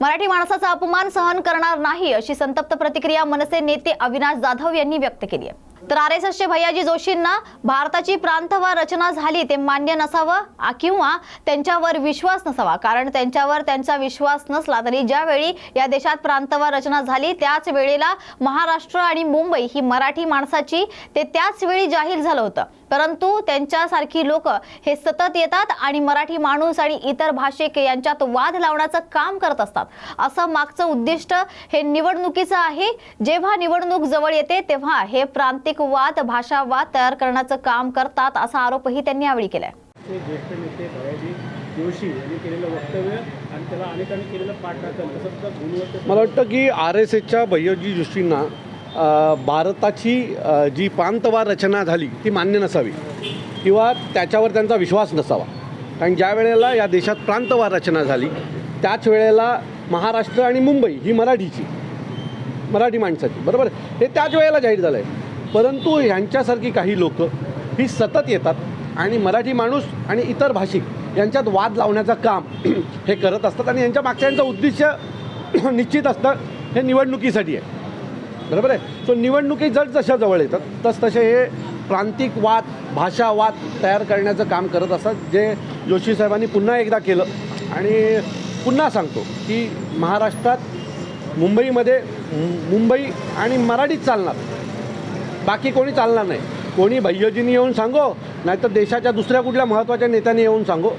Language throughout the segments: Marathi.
मराठी माणसाचा अपमान सहन करणार नाही अशी संतप्त प्रतिक्रिया मनसे नेते अविनाश जाधव यांनी व्यक्त केली आहे। तर आरएसएसचे भैयाजी जोशींना भारताची प्रांतवार रचना झाली ते मान्य नसावं किंवा त्यांच्यावर विश्वास नसावा, कारण त्यांच्यावर त्यांचा विश्वास नसला तरी ज्यावेळी या देशात प्रांतवार रचना झाली त्याच वेळेला महाराष्ट्र आणि मुंबई ही मराठी माणसाची ते त्याच वेळी जाहीर झालं होतं। परंतु त्यांच्यासारखी लोक हे सतत येतात आणि मराठी माणूस आणि इतर भाषिक यांच्यात वाद लावण्याचं काम करत असतात। असं मागचं उद्दिष्ट हे निवडणुकीचं आहे। जेव्हा निवडणूक जवळ येते तेव्हा हे प्रांतिक वाद भाषावाद तयार करण्याचं काम करतात असा आरोपही त्यांनी यावेळी केलाय। ज्येष्ठ नेते भैयाजी जोशी यांनी केलेलं वक्तव्य आणि त्याला अनेकांनी केलेलं पाठराखण तसंच गुणवत्ता मला वाटतं की RSSच्या भैयाजी जोशींना भारताची जी प्रांतवार रचना झाली ती मान्य नसावी किंवा त्याच्यावर त्यांचा विश्वास नसावा, कारण ज्या वेळेला या देशात प्रांतवार रचना झाली त्याच वेळेला महाराष्ट्र आणि मुंबई ही मराठी माणसाची बरोबर हे त्याच वेळेला जाहीर झालं आहे। परंतु ह्यांच्यासारखी काही लोक ही सतत येतात आणि मराठी माणूस आणि इतर भाषिक यांच्यात वाद लावण्याचं काम हे करत असतात आणि यांच्या मागच्या यांचं उद्दिष्ट निश्चित असतं हे निवडणुकीसाठी आहे, बरोबर आहे। सो निवडणुकी जशा जवळ येतात तसे हे प्रांतिक वाद भाषावाद तयार करण्याचं काम करत असतात, जे जोशी साहेबांनी पुन्हा एकदा केलं। आणि पुन्हा सांगतो की महाराष्ट्रात मुंबई आणि मराठीच चालणार, बाकी कोणी चालणार नाही। कोणी भैयाजींनी येऊन सांगो नाहीतर देशाच्या दुसऱ्या कुठल्या महत्त्वाच्या नेत्यांनी येऊन सांगो,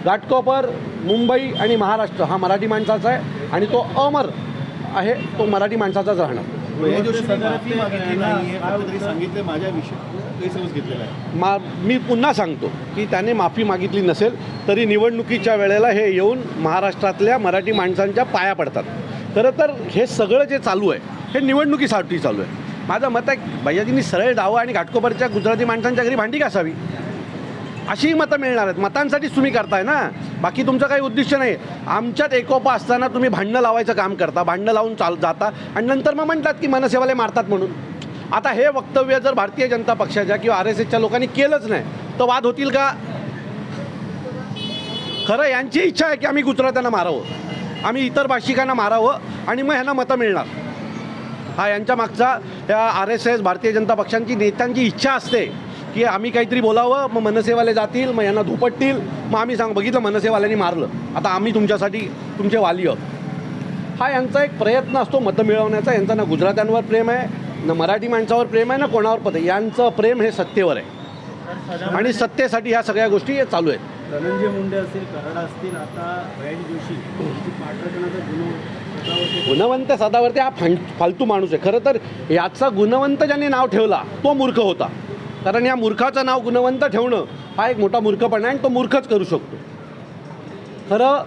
घाटकोपर मुंबई आणि महाराष्ट्र हा मराठी माणसाचा आहे आणि तो अमर आहे, तो मराठी माणसाचाच राहणार। मी पुन्हा सांगतो की त्याने माफी मागितली नसेल तरी निवडणुकीच्या वेळेला हे येऊन महाराष्ट्रातल्या मराठी माणसांच्या पाया पडतात। खरं तर हे सगळं जे चालू आहे हे निवडणुकीसाठी चालू आहे। माझं मत आहे भैयाजींनी सरळ जावं आणि घाटकोपरच्या गुजराती माणसांच्या घरी भांडी घासावी, अशीही मतं मिळणार आहेत। मतांसाठीच तुम्ही करताय ना, बाकी तुमचं काही उद्दिष्ट नाही। आमच्यात एकोपा असताना तुम्ही भांडणं लावायचं काम करता, भांडणं लावून जाता आणि नंतर मग म्हणतात की मनसेवाले मारतात म्हणून। आता हे वक्तव्य जर भारतीय जनता पक्षाच्या किंवा RSSच्या लोकांनी केलंच नाही तर वाद होतील का? खरं यांची इच्छा आहे की आम्ही गुजरात्यांना मारावं, आम्ही इतर भाषिकांना मारावं आणि मग ह्यांना मतं मिळणार। हा यांच्या मागचा या RSS भारतीय जनता पक्षांची नेत्यांची इच्छा असते की आम्ही काहीतरी बोलावं, मग मनसेवाले जातील, मग यांना धुपटतील, मग आम्ही बघितलं मनसेवाल्यांनी मारलं, आता आम्ही तुमच्यासाठी तुमचे वाली आहोत। हा यांचा एक प्रयत्न असतो मतं मिळवण्याचा। यांचा ना गुजरात्यांवर प्रेम आहे, ना मराठी माणसावर प्रेम आहे, ना कोणावर पद आहे। यांचं प्रेम हे सत्तेवर आहे आणि सत्तेसाठी ह्या सगळ्या गोष्टी चालू आहेत। धनंजय मुंडे असतील, कराड असतील, आता भैयाजी जोशी गुणवंत सदावर्ते हा फालतू माणूस आहे। खरं तर याचा गुणवंत ज्यांनी नाव ठेवला तो मूर्ख होता, कारण या मूर्खाचं नाव गुणवंत ठेवणं हा एक मोठा मूर्खपणा आहे आणि तो मूर्खच करू शकतो। खरं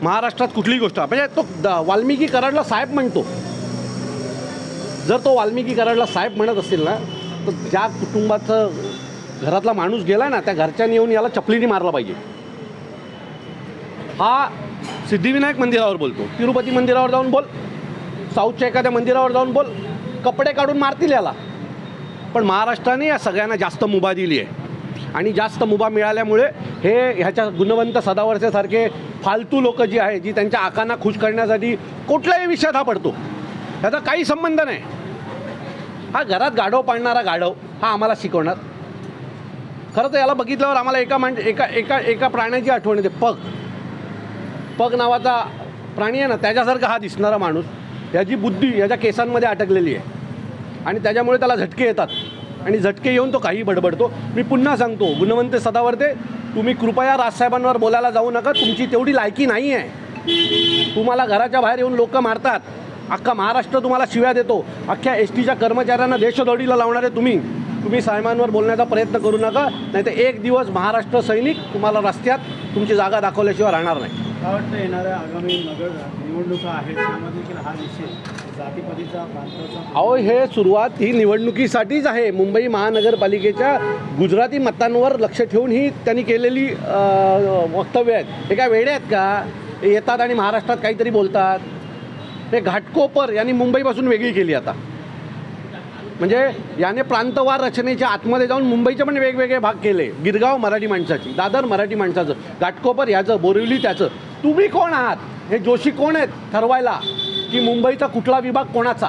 महाराष्ट्रात कुठली गोष्ट म्हणजे तो वाल्मिकी कराडला साहेब म्हणतो, जर तो वाल्मिकी कराडला साहेब म्हणत असेल ना तर ज्या कुटुंबाचं घरातला माणूस गेला ना त्या घरच्यांनी येऊन याला चपलीने मारला पाहिजे। हा सिद्धिविनायक मंदिरावर बोलतो, तिरुपती मंदिरावर जाऊन बोल, साऊथच्या एखाद्या मंदिरावर जाऊन बोल, कपडे काढून मारतील याला। पण महाराष्ट्राने या सगळ्यांना जास्त मुभा दिली आहे आणि जास्त मुभा मिळाल्यामुळे हे ह्याच्या गुणवंत सदावर्तेसारखे फालतू लोक जी आहे जी त्यांच्या आकांना खुश करण्यासाठी कुठल्याही विषयात हा पडतो, ह्याचा काही संबंध नाही। हा घरात गाढव पाळणारा गाढव हा आम्हाला शिकवणार। खरं तर याला बघितल्यावर आम्हाला एका प्राण्याची आठवण येते, पग नावाचा प्राणी आहे ना, त्याच्यासारखा हा दिसणारा माणूस, याची बुद्धी याच्या केसांमध्ये अटकलेली आहे आणि त्याच्यामुळे त्याला झटके येतात आणि झटके येऊन तो काही बडबडतो। मी पुन्हा सांगतो गुणवंत सदावर्ते, तुम्ही कृपया राजसाहेबांवर बोलायला जाऊ नका, तुमची तेवढी लायकी नाही आहे। तुम्हाला घराच्या बाहेर येऊन लोक मारतात, अख्खा महाराष्ट्र तुम्हाला शिव्या देतो, अख्ख्या STच्या कर्मचाऱ्यांना देशदोडीला लावणारे तुम्ही साहेबांवर बोलण्याचा प्रयत्न करू नका, नाही तर एक दिवस महाराष्ट्र सैनिक तुम्हाला रस्त्यात तुमची जागा दाखवल्याशिवाय राहणार नाही। काय वाटतं येणाऱ्या आगामी निवडणुका आहेत त्यामध्ये देखील हा विषय जातीपातीचा प्रांताचा अहो हे सुरुवात ही निवडणुकीसाठीच आहे। मुंबई महानगरपालिकेच्या गुजराती मतांवर लक्ष ठेवून ही त्यांनी केलेली वक्तव्य आहेत। हे काय वेडे आहेत का? येतात आणि महाराष्ट्रात काहीतरी बोलतात। हे घाटकोपर यांनी मुंबईपासून वेगळी केली आता, म्हणजे याने प्रांतवार रचनेच्या आतमध्ये जाऊन मुंबईचे पण वेगवेगळे भाग केले। गिरगाव मराठी माणसाची, दादर मराठी माणसाचं, घाटकोपर याचं, बोरिवली त्याचं। तुम्ही कोण आहात? हे जोशी कोण आहेत ठरवायला की मुंबईचा कुठला विभाग कोणाचा,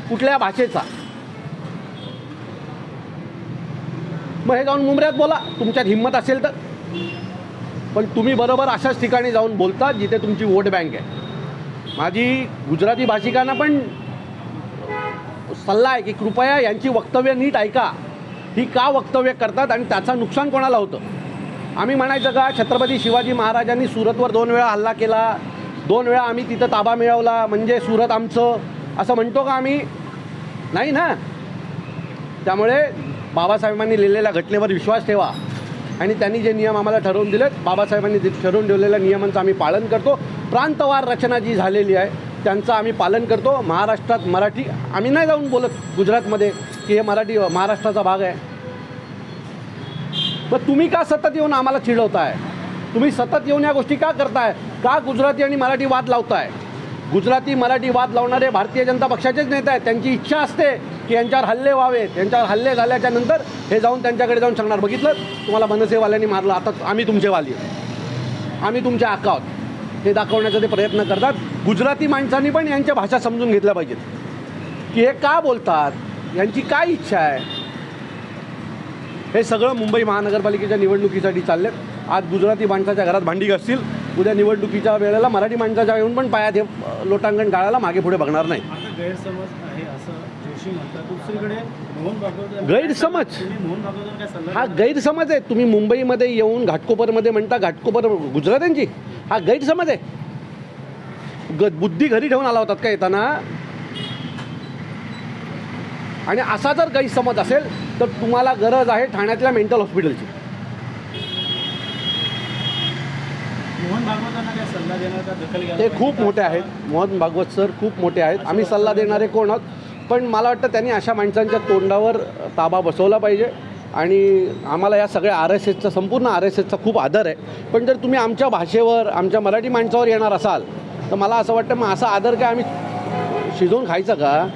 कुठल्या भाषेचा? मग हे जाऊन मुंबऱ्यात बोला तुमच्यात हिंमत असेल तर. पण तुम्ही बरोबर अशाच ठिकाणी जाऊन बोलता जिथे तुमची वोट बँक आहे. माझी गुजराती भाषिकांना पण सल्ला आहे की कृपया यांची वक्तव्य नीट ऐका. ही का वक्तव्य करतात आणि त्याचं नुकसान कोणाला होतं? आम्ही म्हणायचं का छत्रपती शिवाजी महाराजांनी सुरतवर 2 वेळा हल्ला केला, 2 वेळा आम्ही तिथं ताबा मिळवला म्हणजे सुरत आमचं, असं म्हणतो का आम्ही? नाही ना. त्यामुळे बाबासाहेबांनी लिहिलेल्या घटनेवर विश्वास ठेवा आणि त्यांनी जे नियम आम्हाला ठरवून दिलेत, बाबासाहेबांनी ठरवून ठेवलेल्या नियमांचं आम्ही पालन करतो. प्रांतवार रचना जी झालेली आहे त्यांचं आम्ही पालन करतो. महाराष्ट्रात मराठी आम्ही नाही जाऊन बोलत गुजरातमध्ये की हे मराठी महाराष्ट्राचा भाग आहे. मग तुम्ही का सतत येऊन आम्हाला चिडवताय? तुम्ही सतत येऊन या गोष्टी का करताय? का गुजराती आणि मराठी वाद लावताय? गुजराती मराठी वाद लावणारे भारतीय जनता पक्षाचेच नेते आहेत. त्यांची इच्छा असते की यांच्यावर हल्ले व्हावेत. यांच्यावर हल्ले झाल्याच्या नंतर हे जाऊन त्यांच्याकडे जाऊन सांगणार, बघितलं तुम्हाला मनसेवाल्यांनी मारलं, आता आम्ही तुमचे वाली, आम्ही तुमचे आका आहोत, हे दाखवण्याचा ते प्रयत्न करतात. गुजराती माणसांनी पण यांच्या भाषा समजून घेतल्या पाहिजेत की हे का बोलतात, यांची काय इच्छा आहे. हे सगळं मुंबई महानगरपालिकेच्या निवडणुकीसाठी चाललेत. आज गुजराती माणसाच्या घरात भांडी घासतील, उद्या निवडणुकीच्या वेळेला मराठी माणसाच्या येऊन पण पायात हे लोटांगण गाळायला मागे पुढे बघणार नाही. आता गैरसमज आहे असं जोशी म्हणतात. दुसरीकडे मोहन भागवत गैरसमज, मोहन भागवत काय सल्ला हा गैरसमज आहे. तुम्ही मुंबईमध्ये येऊन घाटकोपरमध्ये म्हणता घाटकोपर गुजरात्यांची, हा गैरसमज आहे. बुद्धी घरी ठेवून आला होतात का येताना? आणि असा जर गैरसमज असेल तर तुम्हाला गरज आहे ठाण्यातल्या मेंटल हॉस्पिटलची. मोहन भागवतांना काय सल्ला देणार का, दखल घ्यायला ते पाहिजे खूप का? मोठे आहेत. मोहन भागवत सर खूप मोठे आहेत. आम्ही सल्ला देणारे कोण आहोत? पण मला वाटतं त्यांनी अशा माणसांच्या तोंडावर ताबा बसवला पाहिजे. आणि आम्हाला या सगळ्या RSSचा, संपूर्ण RSSचा खूप आदर आहे. पण जर तुम्ही आमच्या भाषेवर, आमच्या मराठी माणसावर येणार असाल तर मला असं वाटतं मग असा आदर काय आम्ही शिजवून खायचा का?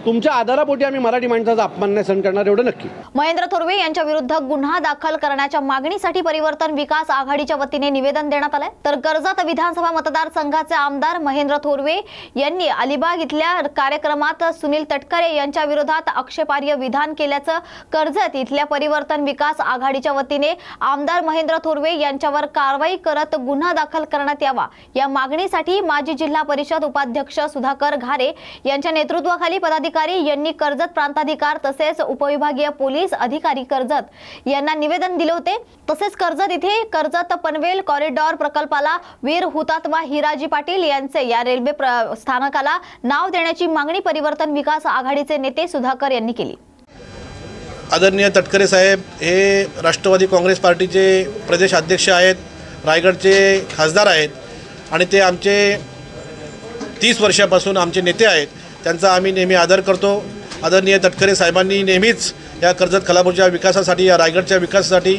तुमच्या आधारापोटी आम्ही मराठी माणसाचा अपमान नाही सहन करणार, एवढं नक्की. महेंद्र थोरवे यांच्या विरुद्ध गुन्हा दाखल करण्याच्या मागणीसाठी परिवर्तन विकास आघाडीच्या वतीने निवेदन देण्यात आलंय. तर कर्जत विधानसभा मतदारसंघाचे आमदार महेंद्र थोरवे यांनी अलिबाग इथल्या कार्यक्रमात सुनील तटकरे यांच्या विरोधात आक्षेपार्ह विधान केल्याचं कर्जत इथल्या परिवर्तन विकास आघाडीच्या वतीने आमदार महेंद्र थोरवे यांच्यावर कारवाई करत गुन्हा दाखल करण्यात यावा या मागणीसाठी माजी जिल्हा परिषद उपाध्यक्ष सुधाकर घारे यांच्या नेतृत्वाखाली पदाधिकारी यांनी कर्जत प्रांताधिकार तसेच उपविभागीय पोलीस अधिकारी कर्जत यांना निवेदन दिले होते. तसेच कर्जत इथे कर्जत पनवेल कॉरिडॉर प्रकल्पाला वीर हुतात्मा हिराजी पाटील यांचे या रेल्वे स्थानकाला नाव देण्याची मागणी परिवर्तन विकास आघाडीचे नेते सुधाकर यांनी केली. आदरणीय तटकरे साहेब हे राष्ट्रवादी काँग्रेस पार्टीचे प्रदेश अध्यक्ष आहेत, रायगडचे खासदार आहेत आणि ते आमचे 30 वर्षापासून आमचे नेते आहेत. त्यांचा आम्ही नेहमी आदर करतो. आदरणीय तटकरे साहेबांनी नेहमीच या कर्जत खालापूरच्या विकासासाठी, या रायगडच्या विकासासाठी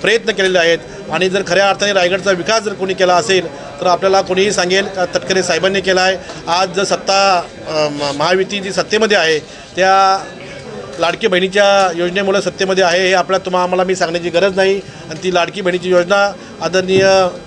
प्रयत्न केलेले आहेत आणि जर खऱ्या अर्थाने रायगडचा विकास जर कोणी केला असेल तर आपल्याला कोणीही सांगेल का तटकरे साहेबांनी केला आहे. आज जर महायुती जी सत्तेमध्ये आहे त्या लाडकी बहिणीच्या योजनेमुळे सत्तेमध्ये आहे हे आम्हाला मी सांगण्याची गरज नाही. आणि ती लाडकी बहिणीची योजना आदरणीय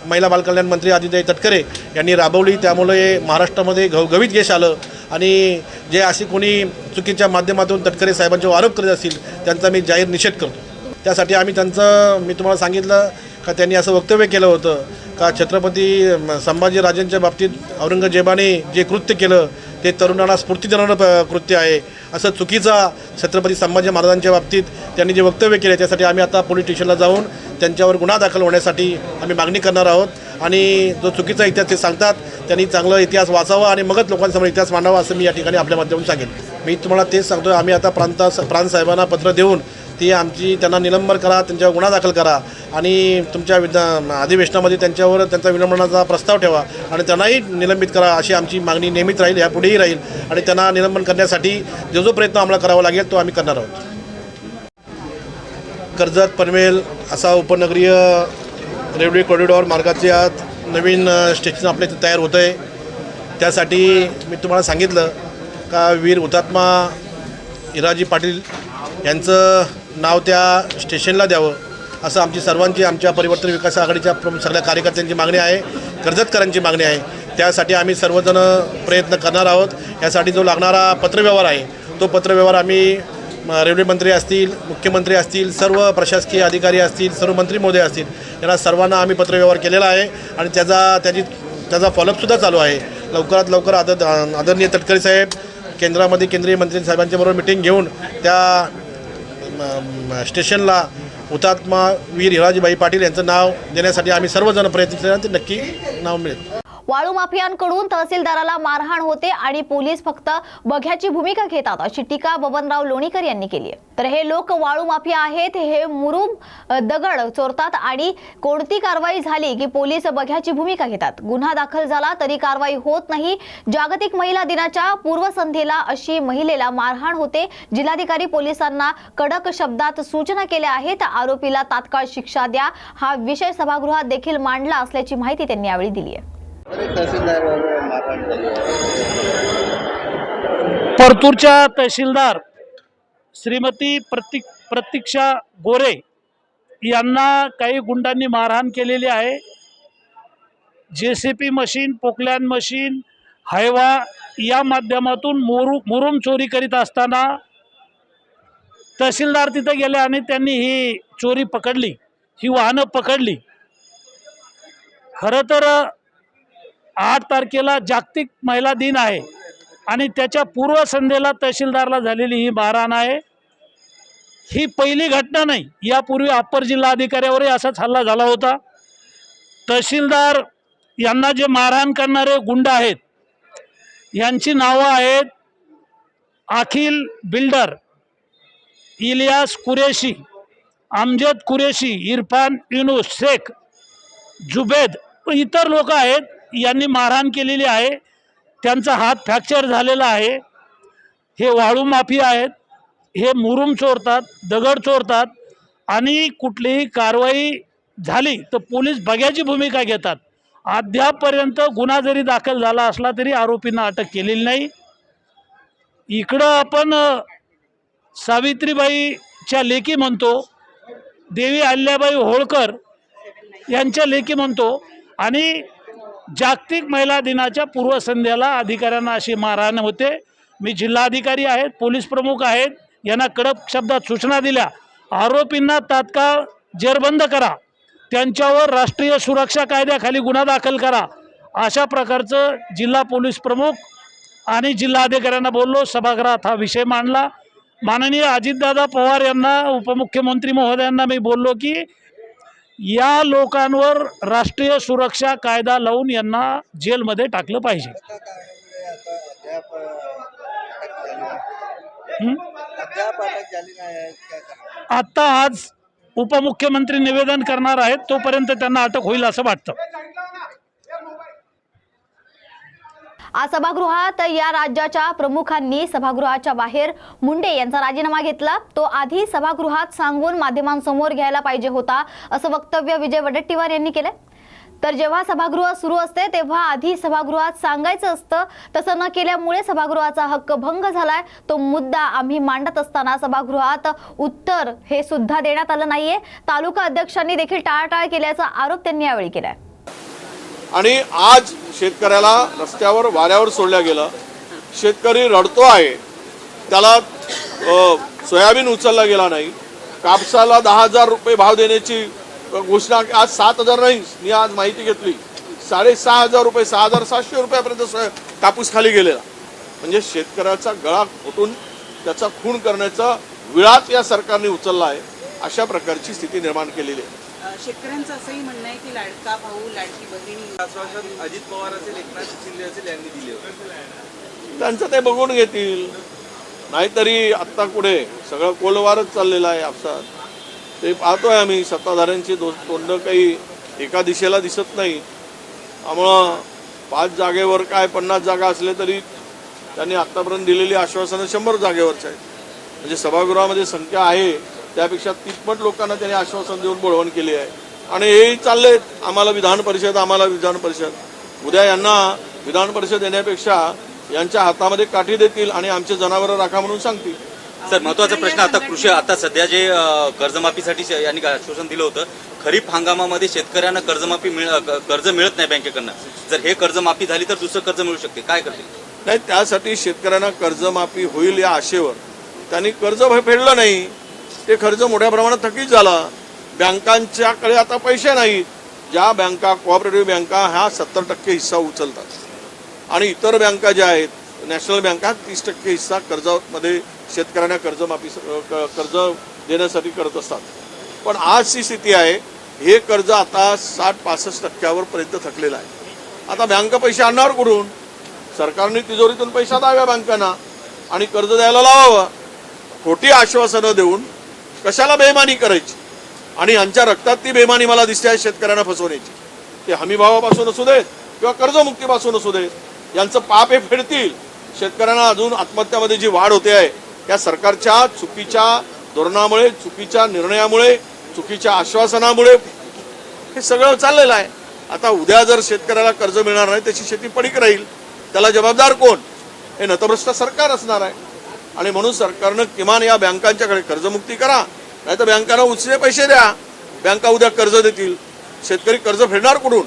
महिला बालकल्याण मंत्री आदित्य तटकरे यांनी राबवली. त्यामुळे महाराष्ट्रामध्ये घवघवीत यश आलं. आणि जे असे कोणी चुकीच्या माध्यमातून तटकरे साहेबांच्यावर आरोप करीत असतील त्यांचा मी जाहीर निषेध करतो. त्यासाठी मी तुम्हाला सांगितलं का त्यांनी असं वक्तव्य केलं होतं का छत्रपती संभाजीराजांच्या बाबतीत औरंगजेबाने जे कृत्य केलं ते तरुणांना स्फूर्ती देणारं कृत्य आहे, असं चुकीचा छत्रपती संभाजी महाराजांच्या बाबतीत त्यांनी जे वक्तव्य केले त्यासाठी आम्ही आता पोलीस स्टेशनला जाऊन त्यांच्यावर गुन्हा दाखल होण्यासाठी आम्ही मागणी करणार आहोत. आणि जो चुकीचा इतिहास ते सांगतात त्यांनी चांगला इतिहास वाचावा आणि मगच लोकांसमोर इतिहास मांडावा असं मी या ठिकाणी आपल्या माध्यमातून सांगेन. मी तुम्हाला तेच सांगतो, आम्ही आता प्रांत साहेबांना पत्र देऊन त्यांना निलंबन करा, त्यांच्यावर गुन्हा दाखल करा आणि तुमच्या अधिवेशनामध्ये त्यांचा विलंबनाचा प्रस्ताव ठेवा आणि त्यांनाही निलंबित करा अशी आमची मागणी नेहमीच राहील, यापुढेही राहील. आणि त्यांना निलंबन करण्यासाठी जो प्रयत्न आम्हाला करावा लागेल तो आम्ही करणार आहोत. कर्जत पनवेल असा उपनगरीय रेल्वे कॉरिडॉर मार्गाचे आज नवीन स्टेशन आपल्या इथे तयार होतं आहे. त्यासाठी मी तुम्हाला सांगितलं का वीर हुतात्मा हिराजी पाटील यांचं नाव त्या स्टेशनला द्यावं असं आमची सर्वांची आमच्या परिवर्तन विकास आघाडीच्या सगळ्या कार्यकर्त्यांची मागणी आहे, कर्जतकरांची मागणी आहे. त्यासाठी आम्ही सर्वजण प्रयत्न करणार आहोत. यासाठी जो लागणारा पत्रव्यवहार आहे तो पत्रव्यवहार आम्ही रेल्वे मंत्री असतील, मुख्यमंत्री असतील, सर्व प्रशासकीय अधिकारी असतील, सर्व मंत्री महोदय असतील, यांना सर्वांना आम्ही पत्रव्यवहार केलेला आहे आणि त्याचा फॉलोअपसुद्धा चालू आहे. लवकरात लवकर आदरणीय तटकरे साहेब केंद्रामध्ये केंद्रीय मंत्री साहेबांच्याबरोबर मिटिंग घेऊन त्या स्टेशनला हुतात्मा वीर हिराजीबाई पाटील यांचं नाव देण्यासाठी आम्ही सर्वजण प्रयत्न केले, ते नक्की नाव मिळेल. वाळू माफियांकडून तहसीलदाराला मारहाण होते आणि पोलीस फक्त बघ्याची भूमिका घेतात अशी टीका बबनराव लोणीकर यांनी केली आहे. तर हे लोक वाळू माफिया आहेत, हे मुरुम दगड चोरतात आणि कोणती कारवाई झाली की पोलीस बघ्याची भूमिका घेतात. गुन्हा दाखल झाला तरी कारवाई होत नाही. जागतिक महिला दिनाच्या पूर्वसंध्येला अशी महिलेला मारहाण होते. जिल्हाधिकारी पोलिसांना कडक शब्दात सूचना केल्या आहेत. आरोपीला तात्काळ शिक्षा द्या हा विषय सभागृहात देखील मांडला असल्याची माहिती त्यांनी यावेळी दिली आहे. परतूरच्या तहसीलदार श्रीमती प्रतीक्षा गोरे यांना काही गुंडांनी मारहाण केलेली आहे. JCP machine, Poclain machine, Hyva या माध्यमातून मुरुम चोरी करीत असताना तहसीलदार तिथे गेले आणि त्यांनी ही चोरी पकडली, ही वाहनं पकडली. खरं तर 8 तारखेला जागतिक महिला दिन आहे आणि त्याच्या पूर्वसंध्येला तहसीलदारला झालेली ही मारहाण आहे. ही पहिली घटना नाही. यापूर्वी अप्पर जिल्हाधिकाऱ्यावरही असाच हल्ला झाला होता. तहसीलदार यांना जे मारहाण करणारे गुंड आहेत यांची नावं आहेत अखिल बिल्डर, इलियास कुरेशी, अमजद कुरेशी, इरफान युनुस शेख, जुबेद व इतर लोक आहेत. यांनी मारहाण केलेली आहे. त्यांचा हात फ्रॅक्चर झालेला आहे. हे वाळू माफिया आहेत. हे मुरुम चोरतात, दगड चोरतात आणि कुठलीही कारवाई झाली तर पोलीस बघ्याची भूमिका घेतात. अद्यापपर्यंत गुन्हा जरी दाखल झाला असला तरी आरोपींना अटक केलेली नाही. इकडं आपण सावित्रीबाईच्या लेकी म्हणतो, देवी अहिल्याबाई होळकर यांच्या लेकी म्हणतो आणि जागतिक महिला दिनाच्या पूर्वसंध्येला अधिकाऱ्यांना अशी मारहाण होते. मी जिल्हाधिकारी आहेत, पोलीस प्रमुख आहेत, यांना कडक शब्दात सूचना दिल्या. आरोपींना तात्काळ जेरबंद करा, त्यांच्यावर राष्ट्रीय सुरक्षा कायद्याखाली गुन्हा दाखल करा, अशा प्रकारचं जिल्हा पोलीस प्रमुख आणि जिल्हाधिकाऱ्यांना बोललो. सभागृहात हा विषय मांडला. माननीय अजितदादा पवार यांना, उपमुख्यमंत्री महोदयांना मी बोललो की या लोकांवर राष्ट्रीय सुरक्षा कायदा लावून यांना जेलमध्ये टाकलं पाहिजे. आता आज उपमुख्यमंत्री निवेदन करणार आहेत, तोपर्यंत त्यांना अटक होईल असं वाटतं. आज सभागृहात या राज्याच्या प्रमुखांनी सभागृहाच्या बाहेर मुंडे यांचा राजीनामा घेतला. तो आधी सभागृहात सांगून माध्यमांसमोर घ्यायला पाहिजे होता असं वक्तव्य विजय वडेट्टीवार यांनी केलं. तर जेव्हा सभागृह सुरू असते तेव्हा आधी सभागृहात सांगायचं असतं. तसं न केल्यामुळे सभागृहाचा हक्क भंग झालाय. तो मुद्दा आम्ही मांडत असताना सभागृहात उत्तर हे सुद्धा देण्यात आलं नाहीये. तालुका अध्यक्षांनी देखील टाळाटाळ केल्याचा आरोप त्यांनी यावेळी केलाय. आणि आज शेतकऱ्याला रस्त्यावर वाऱ्यावर सोडल्या गेलं. शेतकरी रडतो आहे. त्याला सोयाबीन उचलला गेला नाही. कापसाला 10,000 रुपये भाव देण्याची घोषणा आज 7,000 नाही. मी आज माहिती घेतली 6,500 रुपये, 6,700 रुपयापर्यंत कापूस खाली गेलेला. म्हणजे शेतकऱ्याचा गळा घोटून त्याचा खून करण्याचा विळात या सरकारने उचलला आहे. अशा प्रकारची स्थिती निर्माण केलेली आहे. शेतकऱ्यांचं असंही म्हणणं आहे की लाडका भाऊ लाडकी बहीण आश्वासन अजित पवार असेल, एकनाथ शिंदे असेल यांनी दिले होते. त्यांचं ते बघून घेतील. नाहीतरी आत्ता पुढे सगळं कोलवारच चाललेलं आहे आपसात. ते पाहतोय आम्ही. सत्ताधाऱ्यांची तोंड काही एका दिशेला दिसत नाही. त्यामुळं 5 जागेवर काय 50 जागा असले तरी त्यांनी आत्तापर्यंत दिलेली आश्वासनं 100 जागेवरच आहेत. म्हणजे सभागृहामध्ये संख्या आहे त्यापेक्षा तिप्पट लोकांना त्यांनी आश्वासन देऊन बोलवण केली आहे. आणि हेही चालले आम्हाला विधान परिषद, आम्हाला विधान परिषद. उद्या यांना विधान परिषद येण्यापेक्षा यांच्या हातामध्ये काठी देतील आणि आमचे जनावरं राखा म्हणून सांगतील. सर महत्त्वाचा प्रश्न आता कृषी आता सध्या जे कर्जमाफीसाठी यांनी आश्वासन दिलं होतं, खरीप हंगामामध्ये शेतकऱ्यांना कर्ज मिळत नाही बँकेकडनं. जर हे कर्जमाफी झाली तर दुसरं कर्ज मिळू शकते, काय करतील? नाही, त्यासाठी शेतकऱ्यांना कर्जमाफी होईल या आशेवर त्यांनी कर्ज फेडलं नाही. ते कर्ज मोठ्या प्रमाणात थकीत झालं. बँकांच्याकडे आता पैसे नाहीत. ज्या बँका कोऑपरेटिव्ह बँका ह्या 70% हिस्सा उचलतात आणि इतर बँका ज्या आहेत नॅशनल बँका 30% हिस्सा कर्जामध्ये शेतकऱ्यांना कर्ज देण्यासाठी करत असतात. पण आजची स्थिती आहे, हे कर्ज आता 60-65% पर्यंत थकलेलं आहे. आता बँका पैसे आणणार कुठून? सरकारने तिजोरीतून पैसा द्याव्या बँकांना आणि कर्ज द्यायला लावावं. खोटी आश्वासनं देऊन कशाला बेईमानी करायची? आणि यांच्या रक्तात ती बेईमानी मला दिसते आहे, शेतकऱ्यांना फसवण्याची. ते हमीभावापासून असू देत किंवा कर्जमुक्तीपासून असू देत, यांचं पाप हे फेडतील. शेतकऱ्यांना अजून आत्महत्यामध्ये जी वाढ होते आहे त्या सरकारच्या चुकीच्या धोरणामुळे, चुकीच्या निर्णयामुळे, चुकीच्या आश्वासनामुळे हे सगळं चाललेलं आहे. आता उद्या जर शेतकऱ्याला कर्ज मिळणार नाही, त्याची शेती पडीक राहील, त्याला जबाबदार कोण? हे नतभ्रष्ट सरकार असणार आहे. आणि म्हणून सरकारनं किमान या बँकांच्याकडे कर्जमुक्ती करा, नाही तर बँकांना उचले पैसे द्या. बँका उद्या कर्ज देतील, शेतकरी कर्ज फेडणार कुठून?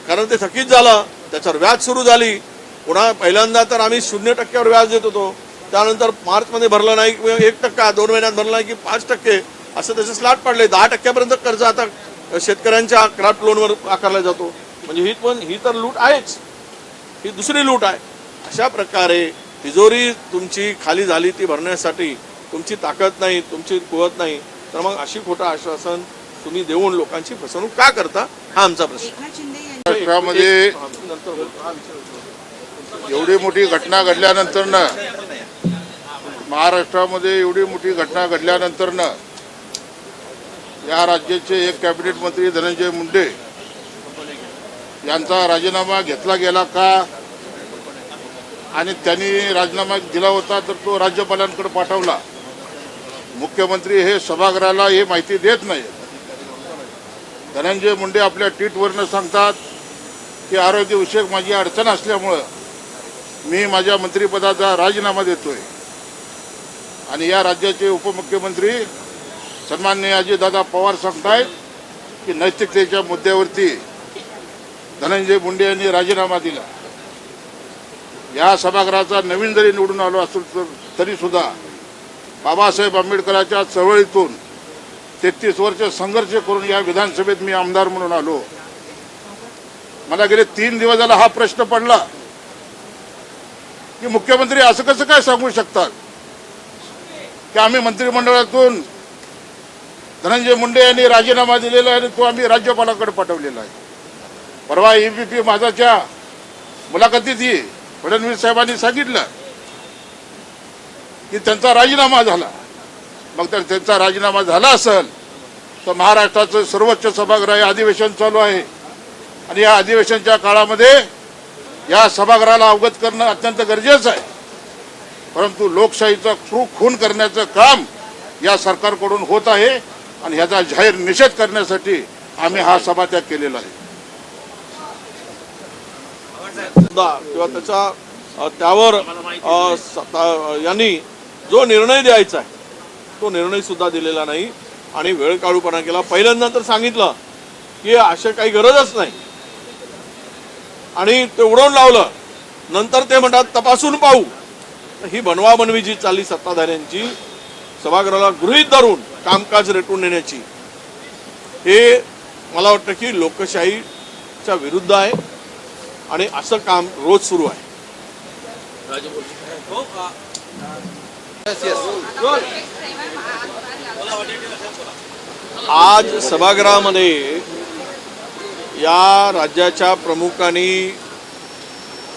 कारण ते थकीत झालं, त्याच्यावर व्याज सुरू झाली. पुन्हा पहिल्यांदा तर आम्ही 0% व्याज देत होतो, त्यानंतर मार्चमध्ये भरलं नाही, 1%, 2 महिन्यात भरलं नाही की 5%, असं त्याचे स्लॅट पडले. 10% कर्ज आता शेतकऱ्यांच्या क्राफ्ट लोनवर आकारला जातो. म्हणजे ही तर लूट आहेच, ही दुसरी लूट आहे. अशा प्रकारे तिजोरी तुमची खाली झाली, ती भरण्यासाठी तुमची ताकद नाही, तुमची कुवत नाही, तर मग अशी खोटं आश्वासन तुम्ही देऊन लोकांची फसवणूक का करता, हा आमचा प्रश्न. एकनाथ शिंदे यांच्या महाराष्ट्रामध्ये एवढी मोठी घटना घडल्यानंतरनं या राज्याचे एक कॅबिनेट मंत्री धनंजय मुंडे यांचा राजीनामा घेतला गेला का? आणि त्यांनी राजीनामा दिला होता तर तो राज्यपालांकडे पाठवला. मुख्यमंत्री हे सभागृहाला हे माहिती देत नाही. धनंजय मुंडे आपल्या ट्विटवरनं सांगतात की आरोग्यविषयक माझी अडचण असल्यामुळं मी माझ्या मंत्रिपदाचा राजीनामा देतोय. आणि या राज्याचे उपमुख्यमंत्री सन्माननीय अजितदादा पवार सांगतायत की नैतिकतेच्या मुद्द्यावरती धनंजय मुंडे यांनी राजीनामा दिला. या सभागृहाचा नवीन जरी निवडून आलो असेल तरी सुद्धा बाबासाहेब आंबेडकरांच्या चळवळीतून 33 वर्ष संघर्ष करून या विधानसभेत मी आमदार म्हणून आलो. मला गेले 3 दिवस झाला हा प्रश्न पडला की मुख्यमंत्री असं कसं काय सांगू शकतात की आम्ही मंत्रिमंडळातून धनंजय मुंडे यांनी राजीनामा दिलेला आहे आणि तो आम्ही राज्यपालाकडे पाठवलेला आहे. परवा EPP माझाच्या मुलाखतीत फडणवीस साहेबांनी सांगितलं की त्यांचा राजीनामा झाला. मग तर त्यांचा राजीनामा झाला असेल तर महाराष्ट्राचं सर्वोच्च सभागृह हे अधिवेशन चालू आहे आणि या अधिवेशनच्या काळामध्ये या सभागृहाला अवगत करणं अत्यंत गरजेचं आहे. परंतु लोकशाहीचा खून करण्याचं काम या सरकारकडून होत आहे आणि ह्याचा जाहीर निषेध करण्यासाठी आम्ही हा सभात्याग केलेला आहे. किंवा त्यावर यांनी जो निर्णय द्यायचा आहे तो निर्णय सुद्धा दिलेला नाही आणि वेळ काढूपणा केला. पहिल्यांदा तर सांगितलं की अशा काही गरजच नाही आणि ते उडवून लावलं. नंतर ते म्हणतात तपासून पाहू. ही बनवाबनवी जी चालली सत्ताधाऱ्यांची सभागृहाला गृहीत धरून कामकाज रेटून नेण्याची, हे मला वाटतं की लोकशाहीच्या विरुद्ध आहे आणि असं काम रोज सुरू आहे. आज सभागृहामध्ये या राज्याच्या प्रमुखांनी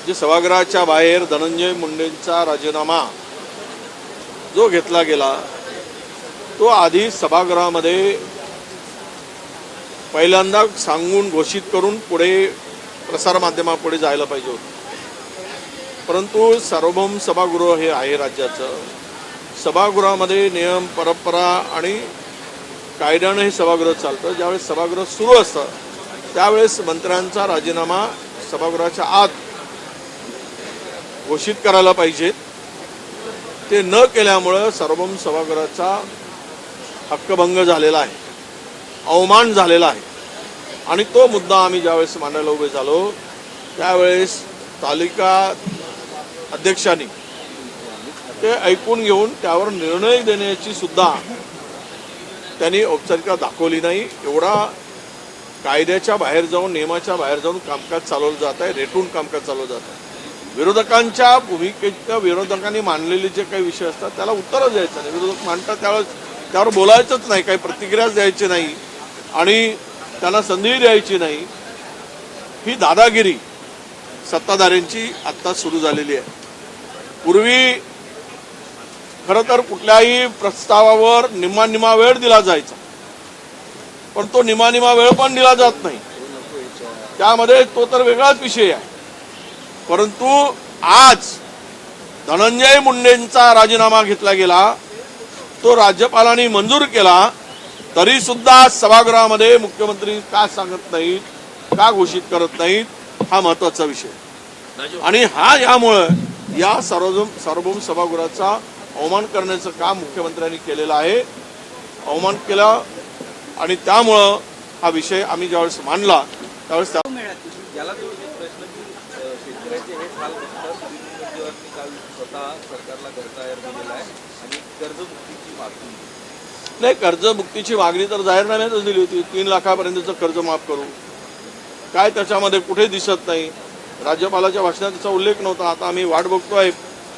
जे सभागृहाच्या बाहेर धनंजय मुंडेंचा राजीनामा जो घेतला गेला तो आधी सभागृहामध्ये पहिल्यांदा सांगून घोषित करून पुढे प्रसारमाध्यमापुढे जायला पाहिजे होतं. परंतु सार्वभौम सभागृह हे आहे राज्याचं. सभागृहामध्ये नियम परंपरा आणि कायद्यानं हे सभागृह चालतं. ज्यावेळेस सभागृह सुरू असतं त्यावेळेस मंत्र्यांचा राजीनामा सभागृहाच्या आत घोषित करायला पाहिजेत ते न केल्यामुळं सार्वभौम सभागृहाचा हक्कभंग झालेला आहे, अवमान झालेला आहे. आणि तो मुद्दा आम्ही ज्यावेळेस मांडायला उभे झालो त्यावेळेस तालिका अध्यक्षांनी ते ऐकून घेऊन त्यावर निर्णय देण्याची सुद्धा त्यांनी औपचारिकता दाखवली नाही. एवढा कायद्याच्या बाहेर जाऊन, नियमाच्या बाहेर जाऊन कामकाज चालवलं जात आहे, रेटून कामकाज चालवलं जात आहे. विरोधकांच्या भूमिकेच्या विरोधकांनी मांडलेले जे काही विषय असतात त्याला उत्तरच द्यायचं नाही. विरोधक मांडतात त्यावेळेस त्यावर बोलायचंच नाही, काही प्रतिक्रियाच द्यायची नाही आणि त्यांना संधी द्यायची नाही. ही दादागिरी सत्ताधाऱ्यांची आत्ता सुरू झालेली आहे. पूर्वी खरं तर कुठल्याही प्रस्तावावर निम्मा वेळ दिला जायचा, पण तो निम्मा वेळ पण दिला जात नाही. त्यामध्ये तो तर वेगळाच विषय आहे. परंतु आज धनंजय मुंडेंचा राजीनामा घेतला गेला, तो राज्यपालांनी मंजूर केला, तरी सुद्धा सभागृहामध्ये मुख्यमंत्री का सांगत नाहीत, का घोषित करत नाहीत, हा महत्वाचा विषय. आणि यामुळं या सार्वभौम सभागृहाचा अवमान करण्याचं काम मुख्यमंत्र्यांनी केलेलं आहे. अवमान केला आणि त्यामुळं हा विषय आम्ही ज्यावेळेस मांडला त्यावेळेस मिळत नाही. याला जोडून एक प्रश्न की शेतकऱ्याचे हे हाल बघता सुप्रीम काल स्वतः सरकारला कर्ज जाहीर दिलेला आहे आणि कर्जमुक्तीची मागणी. नाही, कर्जमुक्तीची मागणी तर जाहीरनाम्यातच दिली होती. 3 लाखापर्यंतचं कर्ज माफ करू. काय त्याच्यामध्ये कुठे दिसत नाही. राज्यपालाच्या भाषणात त्याचा उल्लेख नव्हता. आता आम्ही वाट बघतोय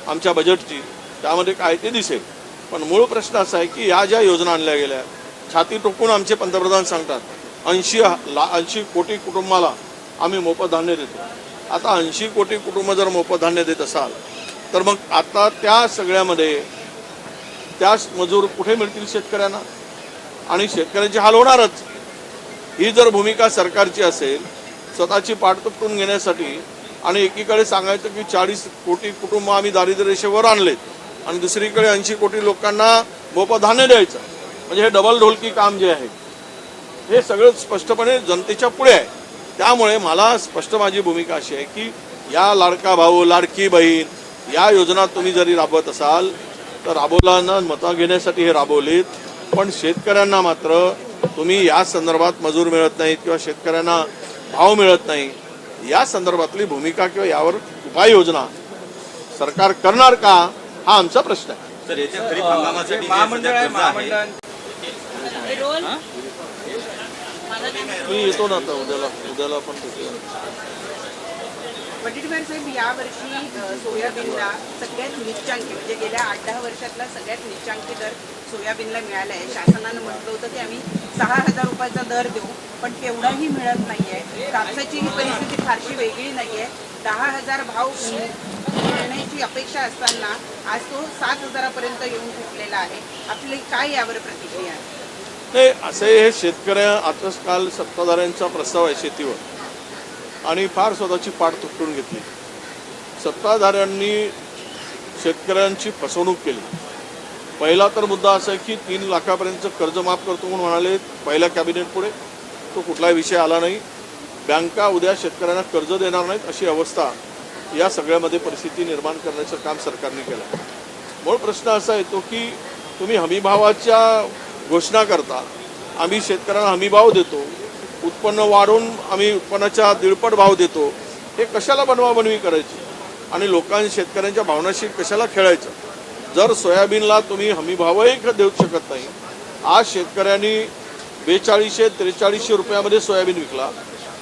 आमच्या बजेटची, त्यामध्ये काय ते दिसेल. पण मूळ प्रश्न असा आहे की या ज्या योजना आणल्या गेल्या, छाती टोकून आमचे पंतप्रधान सांगतात 80 कोटी कुटुंबाला आम्ही मोफत धान्य देतो. आता 80 कोटी कुटुंब जर मोफत धान्य देत असाल तर मग आता त्या सगळ्यामध्ये त्या मजूर कुठे मिळतील शेतकऱ्यांना, आणि शेतकऱ्यांचे हाल होणारच. ही जर भूमिका सरकारची असेल स्वतःची पाठ तुटून घेण्यासाठी, आणि एकीकडे सांगायचं की 40 कोटी कुटुंब आम्ही दारिद्र्य रेषेवर आणलेत आणि दुसरीकडे 80 कोटी लोकांना मोफत धान्य द्यायचं, म्हणजे हे डबल ढोलकी काम जे आहे हे सगळं स्पष्टपणे जनतेच्या पुढे आहे. त्यामुळे मला स्पष्ट माझी भूमिका अशी आहे की या लाडका भाऊ, लाडकी बहीण या योजना तुम्ही जरी राबवत असाल तर राबवलांना मतं घेण्यासाठी हे राबवलीत, पण शेतकऱ्यांना मात्र तुम्ही या संदर्भात मजूर मिळत नाहीत किंवा शेतकऱ्यांना भाव मिळत नाही, या संदर्भातली भूमिका किंवा यावर उपाययोजना सरकार करणार का, हा आमचा प्रश्न आहे. तर याच्या खरीप हंगामासाठी महामंडळ आहे. रोल मी येतो ना आता उद्याला पण भेटूया. वडेट्टीवार साहेब, यावर्षी सोयाबीनला सगळ्यात निच्चांकी म्हणजे गेल्या 8-10 वर्षातला सगळ्यात निच्चांकी दर सोयाबीनला मिळाला आहे. शासनानं म्हटलं होतं की आम्ही 6,000 रुपयाचा दर देऊ, पण तेवढाही मिळत नाही आहे. कापसाची ही परिस्थिती फारशी वेगळी नाही आहे. 10,000 भाव मिळण्याची अपेक्षा असताना आज तो 7,000पर्यंत येऊन ठेवलेला आहे. आपली काय यावर प्रतिक्रिया आहे? नाही, असे हे शेतकऱ्या आताच काल सत्ताधाऱ्यांचा प्रस्ताव आहे शेतीवर, आणि फार स्वतःची पाठ तुटून घेतली. सत्ताधाऱ्यांनी शेतकऱ्यांची फसवणूक केली. पहिला तर मुद्दा असा आहे की 3 लाखापर्यंतचं कर्ज माफ करतो म्हणून म्हणाले पहिल्या कॅबिनेट पुढे, तो कुठलाही विषय आला नाही. बँका उद्या शेतकऱ्यांना कर्ज देणार नाहीत अशी अवस्था या सगळ्यामध्ये परिस्थिती निर्माण करण्याचं काम सरकारने केलं. मूळ प्रश्न असा येतो की तुम्ही हमीभावाच्या घोषणा करता, आम्ही शेतकऱ्यांना हमीभाव देतो, उत्पन्न वाढवून आम्ही उत्पन्नाच्या 1.5 भाव देतो, हे कशाला बनवाबनवी करायची आणि लोकांनी शेतकऱ्यांच्या भावनाशी कशाला खेळायचं. जर सोयाबीनला तुम्ही हमीभावही देऊ शकत नाही, आज शेतकऱ्यांनी 4200-4300 रुपयामध्ये सोयाबीन विकला.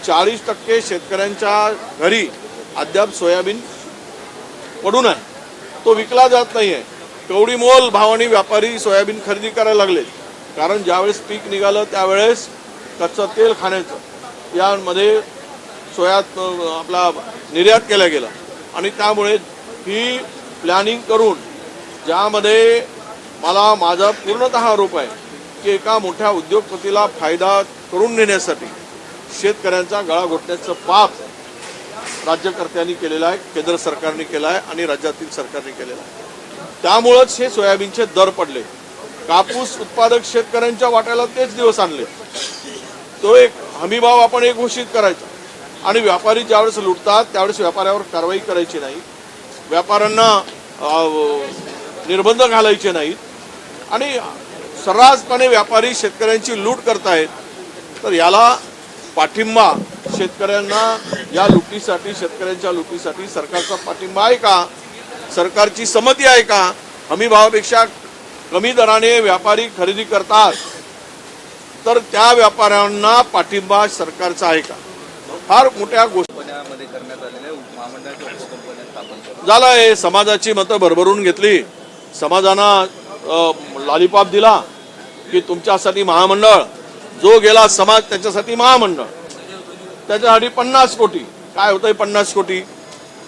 40% शेतकऱ्यांच्या घरी अद्याप सोयाबीन पडून आहे, तो विकला जात नाही आहे. कवडीमोल भावाने व्यापारी सोयाबीन खरेदी करायला लागले, कारण ज्यावेळेस पीक निघालं त्यावेळेस कच्चं तेल खाण्याचं यामध्ये आपला निर्यात केला गेला, आणि त्यामुळे ही प्लॅनिंग करून ज्यामध्ये मला माझा पूर्णतः आरोप आहे की एका मोठ्या उद्योगपतीला फायदा करून देण्यासाठी शेतकऱ्यांचा गळा घोटण्याचं पाप राज्यकर्त्यांनी केलेलं आहे, केंद्र सरकारने केलं आहे आणि राज्यातील सरकारने केलेलं आहे. त्यामुळंच हे सोयाबीनचे दर पडले. कापूस उत्पादक शेतकऱ्यांच्या वाट्याला तेच दिवस आणले. तो एक हमीभाव आपण एक घोषित करायचा, आणि व्यापारी ज्यावेळेस लुटतात त्यावेळेस व्यापाऱ्यावर कारवाई करायची नाही. व्यापाऱ्यांना निर्बंध घालायचे नाहीत आणि सर्रासपणे व्यापारी शेतकऱ्यांची लूट करतायत, तर याला पाठिंबा शेतकऱ्यांना या लुटीसाठी, शेतकऱ्यांच्या लुटीसाठी सरकारचा पाठिंबा आहे का? सरकारची संमती आहे का? हमी भावापेक्षा कमी दराने व्यापारी खरेदी करतात, तर त्या व्यापाऱ्यांना पाठिंबा सरकारचा आहे का? फार मोठ्या गोष्टी झालं आहे. समाजाची मतं भरभरून घेतली, समाजानं लॉलीपॉप दिला की तुमच्यासाठी महामंडळ, जो गेला समाज त्याच्यासाठी महामंडळ, त्याच्यासाठी 50 कोटी. काय होतंय 50 कोटी?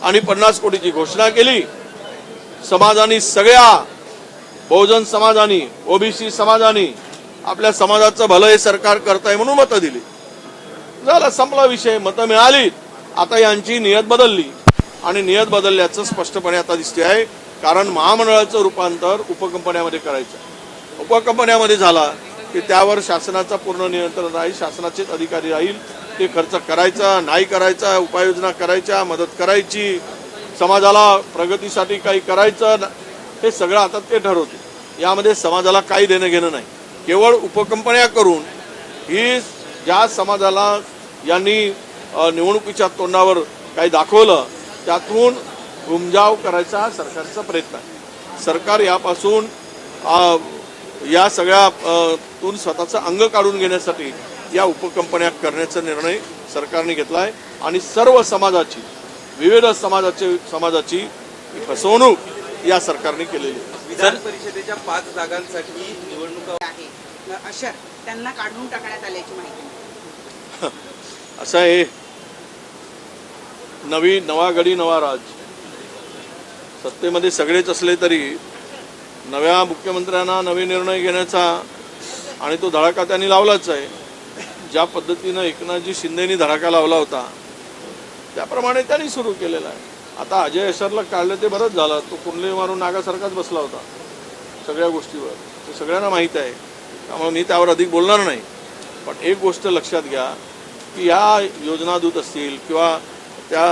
आणि 50 कोटीची घोषणा केली. समाजाने, सगळ्या बहुजन समाजाने, ओबीसी समाजाने आपल्या समाजाचं भलं हे सरकार करताय म्हणून मतं दिली. झालं, संपला विषय. मतं मिळाली. आता यांची नियत बदलली आणि नियत बदलल्याचं स्पष्टपणे आता दिसते आहे. कारण महामंडळाचं रूपांतर उपकंपन्यामध्ये करायचं, उपकंपन्यामध्ये झाला की त्यावर शासनाचा पूर्ण नियंत्रण राहील, शासनाचेच अधिकारी राहील. ते खर्च करायचा, नाही करायचा, उपाययोजना करायच्या, मदत करायची, समाजाला प्रगतीसाठी काही करायचं, हे सगळं आता ते ठरवते. यामध्ये समाजाला काही देणं घेणं नाही. केवळ उपकंपन्या करून ही ज्या समाजाला यांनी निवडणुकीच्या तोंडावर काही दाखवलं त्यातून घुमजाव करायचा सरकारचा प्रयत्न आहे. सरकार यापासून या सगळ्या तून स्वतःचं अंग काढून घेण्यासाठी या उपकंपन्या करण्याचा निर्णय सरकारने घेतला आहे आणि सर्व समाजाची, विविध समाजाची फसवणूक या सरकारने केलेली आहे. विधान परिषदेच्या 5 जागांसाठी निवडणुका आहे अशर त्यांना काढून टाकण्यात आल्याची माहिती. असं आहे, नवा गडी नवा राज. सत्तेमध्ये सगळेच असले तरी नव्या मुख्यमंत्र्यांना नवे निर्णय घेण्याचा आणि तो धडाका त्यांनी लावलाच आहे. ज्या पद्धतीनं एकनाथजी शिंदेनी धडाका लावला होता त्याप्रमाणे त्यांनी सुरू केलेला आहे. आता अजय अशरला काढलं ते बरंच झालं. तो कुंडली मारून नागासारखाच बसला होता सगळ्या गोष्टीवर, ते सगळ्यांना माहीत आहे. त्यामुळे मी त्यावर अधिक बोलणार नाही. पण एक गोष्ट लक्षात घ्या की या योजना दूत असतील किंवा त्या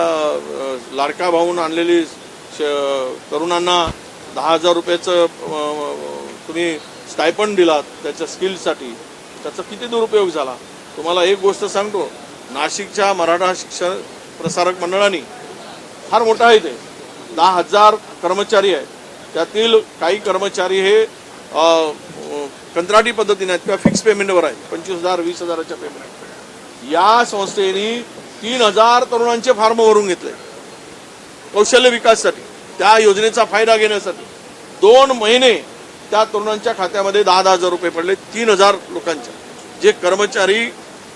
लाडका भाऊन आणलेली तरुणांना 10,000 रुपयाचं तुम्ही स्टायपंड दिलात त्याच्या स्किलसाठी, त्याचा किती दुरुपयोग झाला. तुम्हाला एक गोष्ट सांगतो, नाशिकच्या मराठा शिक्षण प्रसारक मंडळाने फार मोठा आहे, ते 10,000 कर्मचारी आहेत. त्यातील काही कर्मचारी हे कंत्राटी पद्धतीने आहेत किंवा फिक्स पेमेंटवर आहेत, 25,000 20,000च्या पेमेंट. या संस्थेने 3,000 तरुणांचे फॉर्म भरून घेतले कौशल्य विकासासाठी, त्या योजनेचा फायदा घेण्यासाठी. 2 महिने त्या तरुणांच्या खात्यामध्ये 10,000 रुपये पडले 3,000 लोकांच्या, जे कर्मचारी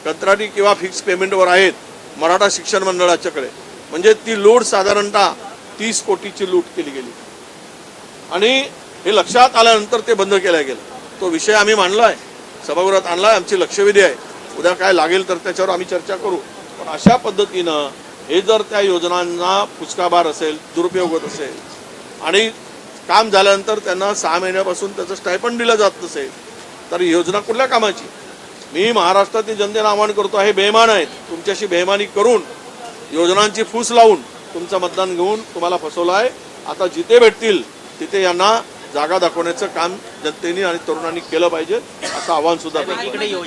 कंत्राटी किंवा फिक्स पेमेंटवर आहेत मराठा शिक्षण मंडळाच्याकडे. म्हणजे ती लूट साधारणतः 30 कोटीची लूट केली गेली आणि हे लक्षात आल्यानंतर ते बंद केलं गेलं. तो विषय आम्ही मांडला आहे, सभागृहात आणला आहे, आमची लक्षवेधी आहे. उद्या काय लागेल तर त्याच्यावर आम्ही चर्चा करू. पण अशा पद्धतीनं हे जर त्या योजनांना फुसकाबार असेल, दुरुपयोग होत असेल आणि काम झाल्यानंतर त्यांना 6 महिन्यापासून त्याचं स्टायपंड दिलं जात नसेल तर योजना कुठल्या कामाची? मी महाराष्ट्रातील जनतेला आवाहन करतो, हे बेईमान आहेत. तुमच्याशी बेईमानी करून योजनांची फूस लावून तुमचं मतदान घेऊन तुम्हाला फसवलं आहे. आता जिथे भेटतील तिथे यांना जागा दाखवण्याचं काम जनतेने आणि तरुणांनी केलं पाहिजे, असं आवाहन सुद्धा करतो.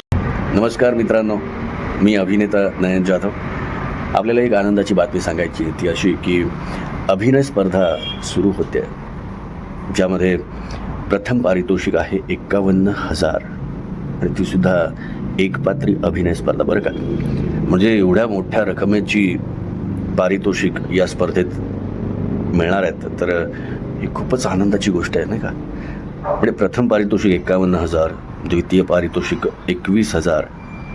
नमस्कार मित्रांनो, मी अभिनेता नयन जाधव. आपल्याला एक आनंदाची बातमी सांगायची, ती अशी की अभिनय स्पर्धा सुरू होते, ज्यामध्ये प्रथम पारितोषिक आहे 51,000 आणि तीसुद्धा एकपात्री अभिनय स्पर्धा. बरं का, म्हणजे एवढ्या मोठ्या रकमेची पारितोषिक या स्पर्धेत मिळणार आहेत, तर ही खूपच आनंदाची गोष्ट आहे नाही का. म्हणजे प्रथम पारितोषिक 51,000, द्वितीय पारितोषिक 21,000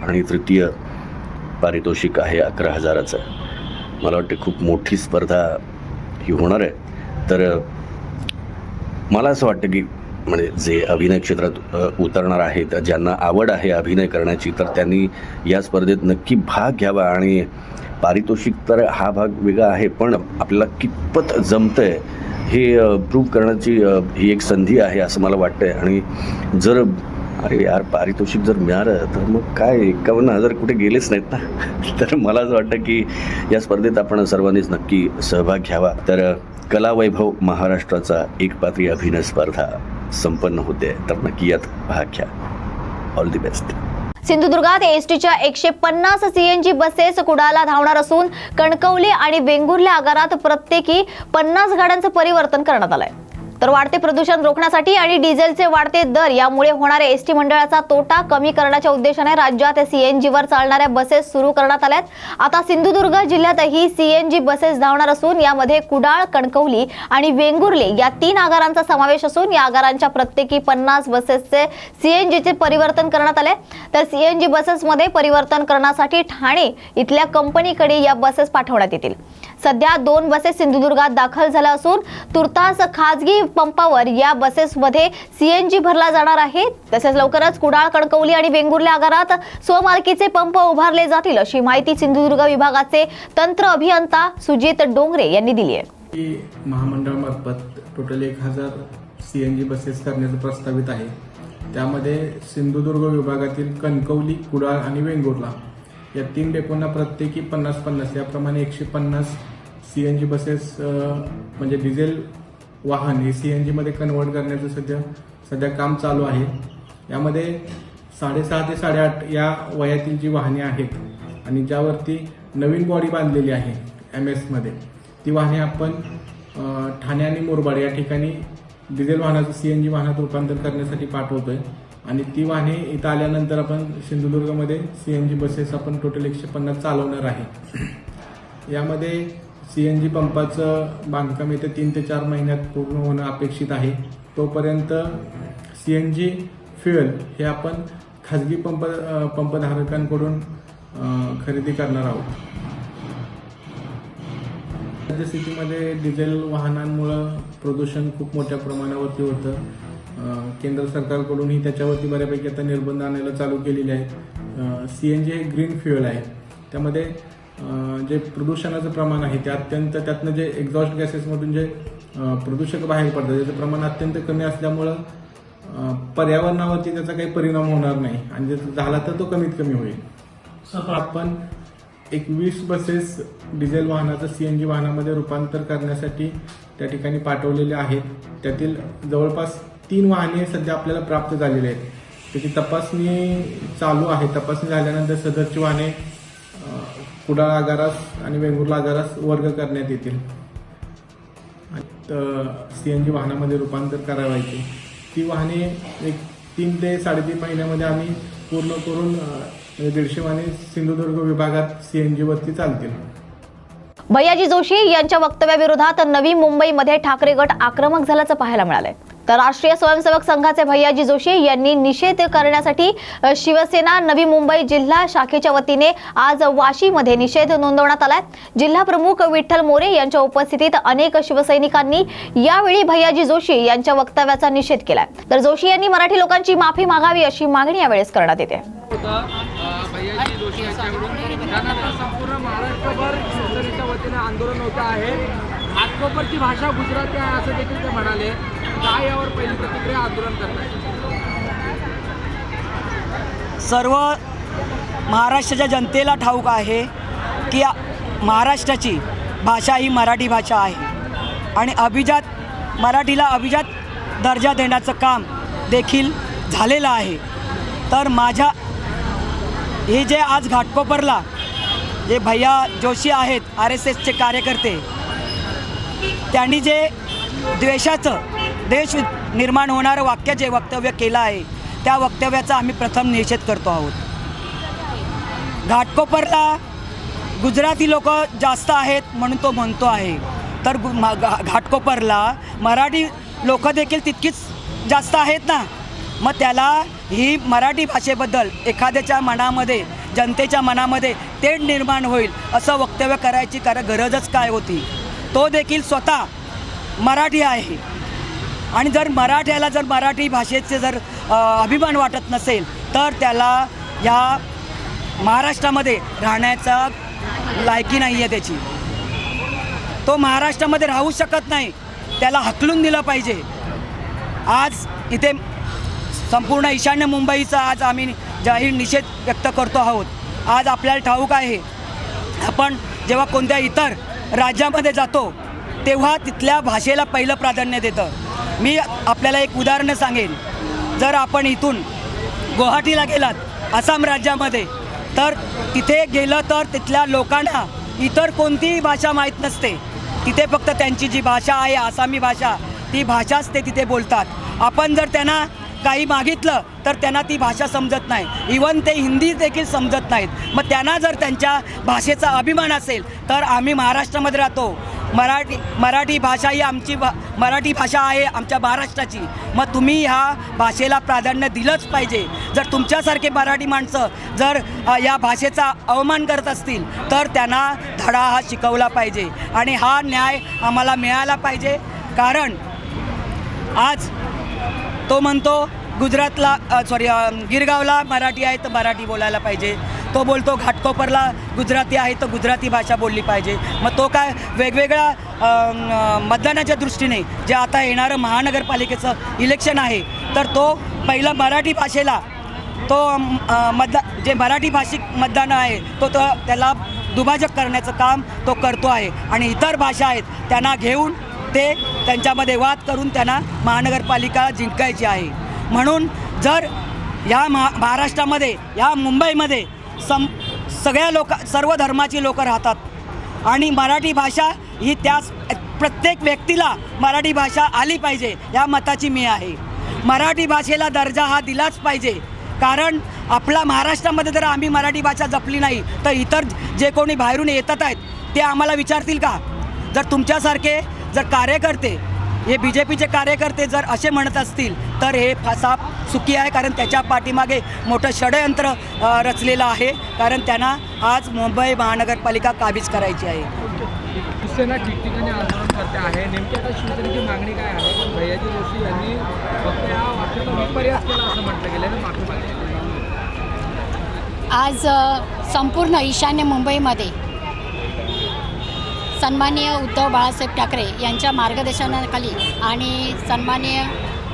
आणि तृतीय पारितोषिक आहे 11,000चं. मला वाटते खूप मोठी स्पर्धा ही होणार आहे. तर मला असं वाटतं की म्हणजे जे अभिनय क्षेत्रात उतरणार आहेत, ज्यांना आवड आहे अभिनय करण्याची, तर त्यांनी या स्पर्धेत नक्की भाग घ्यावा. आणि पारितोषिक तर हा भाग वेगळा आहे, पण आपल्याला कितपत जमतं आहे हे प्रूव्ह करण्याची ही एक संधी आहे असं मला वाटतं आहे. आणि जर अरे यार, पारितोषिक जर मिळालं तर मग काय 51,000 कुठे गेलेच नाहीत ना. तर मला असं वाटतं की या स्पर्धेत आपण सर्वांनीच नक्की सहभाग घ्यावा. तर कलावैभव महाराष्ट्राचा एकपात्री अभिनय स्पर्धा संपन्न होते, तर नक्की यात भाग घ्या. All the best. सिंधुदुर्गात एसटीच्या 150 सीएनजी बसेस कुडाळला धावणार असून कणकवली आणि वेंगुर्ले आगारात प्रत्येकी 50 गाड्यांचं परिवर्तन करण्यात आलंय. तर वाढते प्रदूषण रोखण्यासाठी आणि डिझेलचे वाढते दर यामुळे होणाऱ्या एसटी मंडळाचा तोटा कमी करण्याच्या उद्देशाने राज्यात सीएनजीवर चालणाऱ्या बसेस सुरू करण्यात आल्यात. आता सिंधुदुर्ग जिल्ह्यातही सीएनजी बसेस धावणार असून यामध्ये कुडाळ, कणकवली आणि वेंगुर्ले या 3 आगारांचा समावेश असून या आगारांच्या प्रत्येकी 50 बसेसचे सीएनजीचे परिवर्तन करण्यात आले. तर सीएनजी बसेसमध्ये परिवर्तन करण्यासाठी ठाणे इथल्या कंपनीकडे या बसेस पाठवण्यात येतील. सध्या 2 बसेस सिंधुदुर्गात दाखल झाल्या असून तुर्तास खाजगी पंपावर या बसेसमध्ये सीएनजी भरला जाणार आहे. तसेच लवकरच कुडाळ, कणकवली आणि वेंगुर्ले आगारात स्वमालकीचे पंप उभारले जातील अशी माहिती सिंधुदुर्ग विभागाचे तंत्र अभियंता सुजित डोंगरे यांनी दिली आहे. महामंडळामार्फत टोटल 1000 सीएनजी बसेस करण्याचं प्रस्तावित आहे. त्यामध्ये सिंधुदुर्ग विभागातील कणकवली, कुडाळ आणि वेंगुर्ला या 3 डेपोंना प्रत्येकी 50-50 याप्रमाणे 150 सीएनजी बसेस म्हणजे डिझेल वाहन हे सीएनजीमध्ये कन्वर्ट करण्याचं सध्या काम चालू आहे. यामध्ये 6.5 ते 8.5 या वयातील जी वाहने आहेत आणि ज्यावरती नवीन बॉडी बांधलेली आहे MS मध्ये, ती वाहने आपण ठाणे आणि मुरबाड या ठिकाणी डिझेल वाहनाचं सीएनजी वाहनात रूपांतर करण्यासाठी पाठवतोय. आणि ती वाहने इथं आल्यानंतर आपण सिंधुदुर्गमध्ये सीएनजी बसेस आपण टोटल 150 चालवणार आहे. यामध्ये सीएनजी पंपाचं बांधकाम येत्या 3 ते 4 महिन्यात पूर्ण होणं अपेक्षित आहे. तोपर्यंत सीएनजी फ्युएल हे आपण खाजगी पंपधारकांकडून खरेदी करणार आहोत. राज्य स्थितीमध्ये डिझेल वाहनांमुळं प्रदूषण खूप मोठ्या प्रमाणावरती होतं. केंद्र सरकारकडूनही त्याच्यावरती बऱ्यापैकी आता निर्बंध आणायला चालू केलेले आहेत. सीएनजी हे ग्रीन फ्युएल आहे. त्यामध्ये जे प्रदूषणाचं प्रमाण आहे ते अत्यंत, त्यातनं जे एक्झॉस्ट गॅसेसमधून जे प्रदूषक बाहेर पडतात त्याचं प्रमाण अत्यंत कमी असल्यामुळं पर्यावरणावरती त्याचा काही परिणाम होणार नाही आणि जर झाला तर तो कमीत कमी होईल. आपण 21 बसेस डिझेल वाहनाचं सीएनजी वाहनामध्ये रूपांतर करण्यासाठी त्या ठिकाणी पाठवलेले आहेत. त्यातील जवळपास 3 वाहने सध्या आपल्याला प्राप्त झालेली आहेत. त्याची तपासणी चालू आहे. तपासणी झाल्यानंतर सदरची वाहने कुडाळ आगारास आणि वेंगुर्ला आगारास वर्ग करण्यात येतील. सीएनजी वाहनामध्ये रूपांतर करावायची ती वाहने एक 3 ते 3.5 महिन्यामध्ये आम्ही पूर्ण करून 150 वाहने सिंधुदुर्ग विभागात सीएनजीवरती चालतील. भैयाजी जोशी यांच्या वक्तव्याविरोधात नवी मुंबईमध्ये ठाकरे गट आक्रमक झाल्याचं पाहायला मिळालंय. तर राष्ट्रीय स्वयंसेवक संघाचे भैयाजी जोशी यांनी निषेध करण्यासाठी शिवसेना नवी मुंबई जिल्हा शाखेच्या वतीने आज वाशीमध्ये निषेध नोंदवण्यात आलाय. जिल्हा प्रमुख विठ्ठल मोरे यांच्या उपस्थितीत अनेक शिवसैनिकांनी यावेळी भैयाजी जोशी यांच्या वक्तव्याचा निषेध केलाय. तर जोशी यांनी मराठी लोकांची माफी मागावी अशी मागणी यावेळेस करण्यात येते. भैयाजी जोशी यांच्याकडून त्यानंतर संपूर्ण महाराष्ट्रभर शिवसेनेच्या वतीने आंदोलन होत आहे. घाटकोपरची भाषा गुजराती आहे असं देखील ते म्हणाले. काय यावर पहिली प्रतिक्रिया आंदोलन करतात? सर्व महाराष्ट्राच्या जनतेला ठाऊक आहे की महाराष्ट्राची भाषा ही मराठी भाषा आहे आणि मराठीला अभिजात दर्जा देण्याचं काम देखील झालेलं आहे. तर हे जे आज घाटकोपरला जे भैया जोशी आहेत RSSचे कार्यकर्ते, त्यांनी जे देश निर्माण होणारं वक्तव्य केलं आहे त्या वक्तव्याचा आम्ही प्रथम निषेध करतो आहोत. घाटकोपरला गुजराती लोक जास्त आहेत म्हणून तो म्हणतो आहे, तर घाटकोपरला मराठी लोक देखील तितकीच जास्त आहेत ना. मग त्याला ही मराठी भाषेबद्दल एखाद्याच्या मनामध्ये, जनतेच्या मनामध्ये तेढ निर्माण होईल असं वक्तव्य करायची गरजच काय होती. तो देखील स्वतः मराठी आहे आणि जर मराठी भाषेचे जर अभिमान वाटत नसेल तर त्याला या महाराष्ट्रामध्ये राहण्याचा लायकी नाही आहे त्याची. तो महाराष्ट्रामध्ये राहू शकत नाही, त्याला हकलून दिलं पाहिजे. आज इथे संपूर्ण ईशान्य मुंबईचा आज आम्ही जाहीर निषेध व्यक्त करतो आहोत. आज आपल्याला ठाऊक आहे, आपण जेव्हा कोणत्या इतर राज्यामध्ये जातो तेव्हा तिथल्या भाषेला पहिलं प्राधान्य देतं. मी आपल्याला एक उदाहरण सांगेन. जर आपण इथून गुवाहाटीला गेलात आसाम राज्यामध्ये, तर तिथे गेलं तर तिथल्या लोकांना इतर कोणतीही भाषा माहीत नसते. तिथे फक्त त्यांची जी भाषा आहे आसामी भाषा, ती भाषाच ते तिथे बोलतात. आपण जर त्यांना काही मागितलं तर त्यांना ती भाषा समजत नाही. इवन ते हिंदी देखील समजत नाहीत. मग त्यांना जर त्यांच्या भाषेचा अभिमान असेल तर आम्ही महाराष्ट्रामध्ये राहतो. मराठी भाषा ही आमची मराठी भाषा आहे आमच्या महाराष्ट्राची. मग तुम्ही ह्या भाषेला प्राधान्य दिलंच पाहिजे. जर तुमच्यासारखे मराठी माणसं जर या भाषेचा अवमान करत असतील तर त्यांना धडा हा शिकवला पाहिजे आणि हा न्याय आम्हाला मिळाला पाहिजे. कारण आज तो म्हणतो गुजरातला गिरगावला मराठी आहे तर मराठी बोलायला पाहिजे. तो बोलतो घाटकोपरला गुजराती आहे तर गुजराती भाषा बोलली पाहिजे. मग तो काय वेगवेगळ्या मतदानाच्या दृष्टीने जे आता येणारं महानगरपालिकेचं इलेक्शन आहे तर तो पहिलं मराठी भाषेला तो जे मराठी भाषिक मतदान आहे तो त्याला दुभाजक करण्याचं काम तो करतो आहे. आणि इतर भाषा आहेत त्यांना घेऊन ते त्यांच्यामध्ये वाद करून त्यांना महानगरपालिका जिंकायची आहे. म्हणून जर या महाराष्ट्रामध्ये या मुंबईमध्ये सगळ्या सर्व धर्माची लोकं राहतात आणि मराठी भाषा ही त्याच प्रत्येक व्यक्तीला मराठी भाषा आली पाहिजे या मताची मी आहे. मराठी भाषेला दर्जा हा दिलाच पाहिजे. कारण आपला महाराष्ट्रामध्ये जर आम्ही मराठी भाषा जपली नाही तर इतर जे कोणी बाहेरून येतात आहेत ते आम्हाला विचारतील का? जर तुमच्यासारखे जर कार्यकर्ते हे BJPचे कार्यकर्ते जर असे म्हणत असतील तर हे साफ चुकी आहे. कारण त्याच्या पाठीमागे मोठं षडयंत्र रचलेलं आहे. कारण त्यांना आज मुंबई महानगरपालिका काबीज करायची आहे. शिवसेना ठिकठिकाणी आंदोलन करते आहे. नेमकी आता शिवसेनेची मागणी काय आहे? भैयाजी जोशी यांनी फक्त या वाक्याचा विपर्यास केला असं म्हटलं गेलं आणि माफी मागितली. आज संपूर्ण ईशान्य मुंबईमध्ये सन्माननीय उद्धव बाळासाहेब ठाकरे यांच्या मार्गदर्शनाखाली आणि सन्माननीय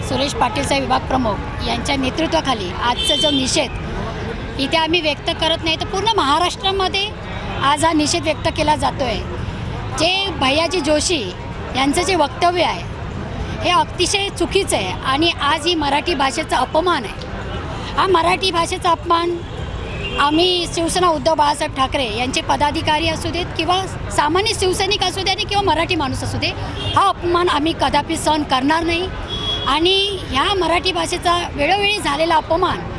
सुरेश पाटील साहेब विभाग प्रमुख यांच्या नेतृत्वाखाली आजचा जो निषेध इथे आम्ही व्यक्त करत नाही तर पूर्ण महाराष्ट्रामध्ये आज हा निषेध व्यक्त केला जातो आहे. जे भैयाजी जोशी यांचं जे वक्तव्य आहे हे अतिशय चुकीचं आहे आणि आज ही मराठी भाषेचा अपमान आहे. हा मराठी भाषेचा अपमान आम्ही शिवसेना उद्धव बाळासाहेब ठाकरे यांचे पदाधिकारी असू देत किंवा सामान्य शिवसैनिक असू दे आणि किंवा मराठी माणूस असू दे, हा अपमान आम्ही कदापि सहन करणार नाही. आणि ह्या मराठी भाषेचा वेळोवेळी झालेला अपमान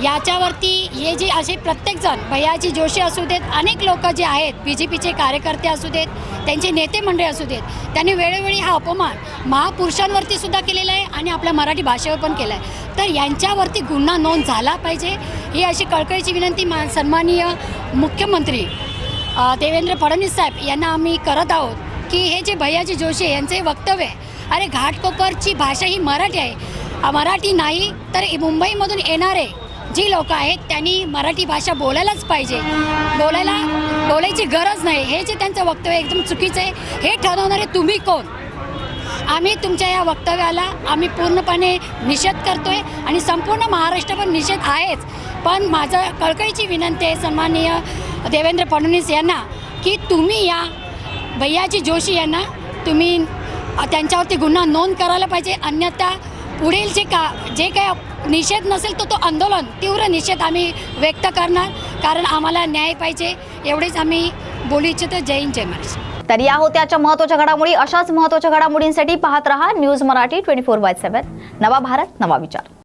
याच्यावरती हे जे असे प्रत्येकजण भैयाजी जोशी असू देत, अनेक लोक जे आहेत BJPचे कार्यकर्ते असू देत, त्यांचे नेते मंडळी असू देत, त्यांनी वेळोवेळी हा अपमान महापुरुषांवरती सुद्धा केलेला आहे आणि आपल्या मराठी भाषेवर पण केला आहे. तर यांच्यावरती गुन्हा नोंद झाला पाहिजे ही अशी कळकळीची विनंती सन्माननीय मुख्यमंत्री देवेंद्र फडणवीस साहेब यांना आम्ही करत आहोत की हे जे भैयाजी जोशी यांचे वक्तव्य आहे, अरे घाटकोपरची भाषा ही मराठी आहे. मराठी नाही तर मुंबईमधून येणारे जी लोक आहेत त्यांनी मराठी भाषा बोलायलाच पाहिजे. बोलायची गरज नाही. हे जे त्यांचं वक्तव्य एकदम चुकीचं आहे. हे ठरवणारे तुम्ही कोण? आम्ही तुमच्या या वक्तव्याला आम्ही पूर्णपणे निषेध करतो आहे आणि संपूर्ण महाराष्ट्रभर निषेध आहेच. पण माझं कळकळीची विनंती आहे सन्माननीय देवेंद्र फडणवीस यांना की तुम्ही या भैयाजी जोशी यांना तुम्ही त्यांच्यावरती गुन्हा नोंद करायला पाहिजे. अन्यथा पुढील जे काय निषेध नसेल तो आंदोलन तीव्र निषेध आम्ही व्यक्त करणार. कारण आम्हाला न्याय पाहिजे एवढेच आम्ही बोलू इच्छितो. जय हिंद, जय महाराष्ट्र. तर या होत्या आजच्या महत्त्वाच्या घडामोडी. अशाच महत्त्वाच्या घडामोडींसाठी पाहत रहा न्यूज मराठी 24/7. नवा भारत, नवा विचार.